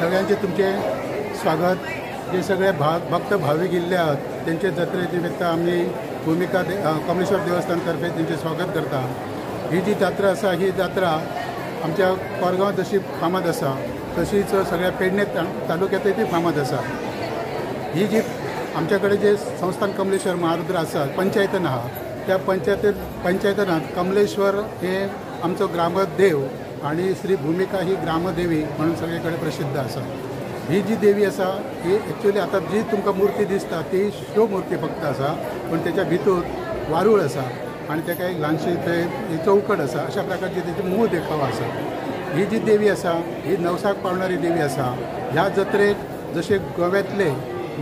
सगळ्यांचे तुमचे स्वागत. जे सगळे भक्त भाविक इल्ले आहात त्यांचे जत्रे निमित्त आम्ही भूमिका कमलेश्वर देवस्थानतर्फे त्यांचे स्वागत करता. ही जी जात्रा आसा ही जात्रा आमच्या कोरगांव जशी फामाद आसा तशीच सगळ्या पेडणे तालुक्यातय ती फामाद आसा. ही जी आमच्याकडे जे संस्थान कमलेश्वर महारुद्र आसा पंचायतन आहा त्या पंचायतनात कमलेश्वर हे आमचो ग्रामदेव आणि श्री भूमिका ही ग्रामदेवी म्हणून सगळीकडे प्रसिद्ध आसा. ही जी देवी आसा ही एक्चुअली आता जी तुमकां मूर्ती दिसता ती शो मूर्ती फक्त आसा, पण त्याच्या भितर वारूळ आसा आणि ताका एक ल्हानशी थंय चौकट आसा. अशा प्रकारची तेची मूळ देखाव आसा. ही जी देवी आसा ही नवसाक पावणारी देवी आसा. ह्या जत्रेक जसे गोव्यातले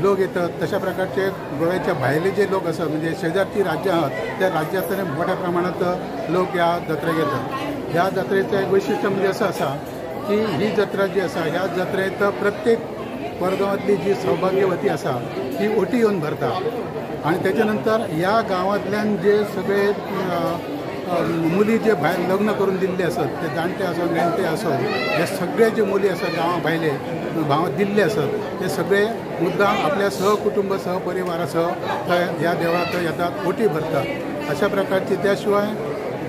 लोक येतात तशा प्रकारचे गोव्याच्या भायले जे लोक आसात म्हणजे शेजारची राज्यां आहात त्या राज्यांतले मोठ्या प्रमाणात लोक ह्या जत्रेक येतात. ह्या जत्रेचं एक वैशिष्ट्य म्हणजे असं आसा की ही जत्रा जी आसा ह्या जत्रेत प्रत्येक कोरगांवांतली जी सौभाग्यवती आसा ती ओटी येवन भरता आणि त्याच्यानंतर ह्या गांवांतल्यान जे सगळे मुली जे भायर लग्न करून दिल्ले आसत ते जाणटे आसत नेणटे आसत हे सगळे जे मुली आसात गांवा भायले गांवांत दिल्ले आसत ते सगळे मुद्दाम आपल्या सहकुटुंब सहपरिवारासह थंय ह्या देवळांत येतात ओटी भरतात. अशा प्रकारची त्याशिवाय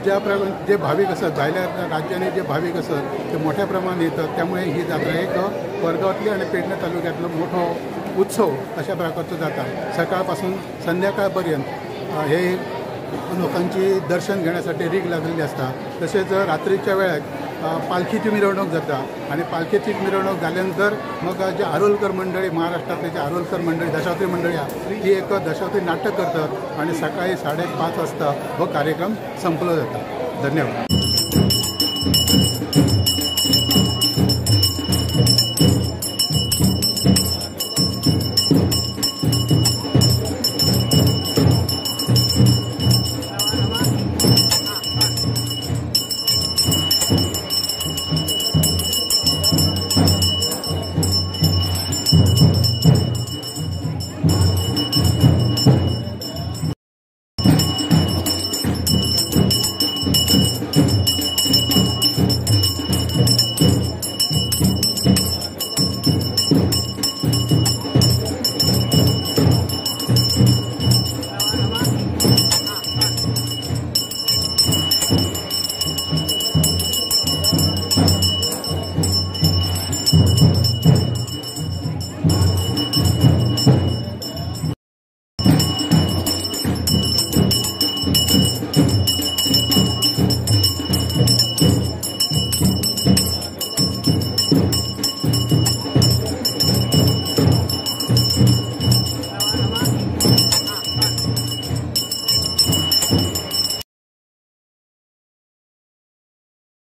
जे भाविक असतात भायल्या राज्यांनी जे भाविक असतात ते मोठ्या प्रमाणात येतात. त्यामुळे ही जात्रा एक कोरगांवातली आणि पेडणे तालुक्यातलो मोठो उत्सव अशा प्रकारचो जाता. सकाळपासून संध्याकाळपर्यंत हे लोकांची दर्शन घेण्यासाठी रीग लागलेली असता. तसेच रात्रीच्या वेळाक पालखीची मिरवणूक जाता आणि पालखीची मिरवणूक झाल्यानंतर मग जे आरोलकर मंडळी महाराष्ट्रातले जे आरोलकर मंडळी दशावतारी मंडळी आहे ती एक दशावतारी नाटक करतात आणि सकाळी 5:30 वाजता हो कार्यक्रम संपलो जाता. धन्यवाद.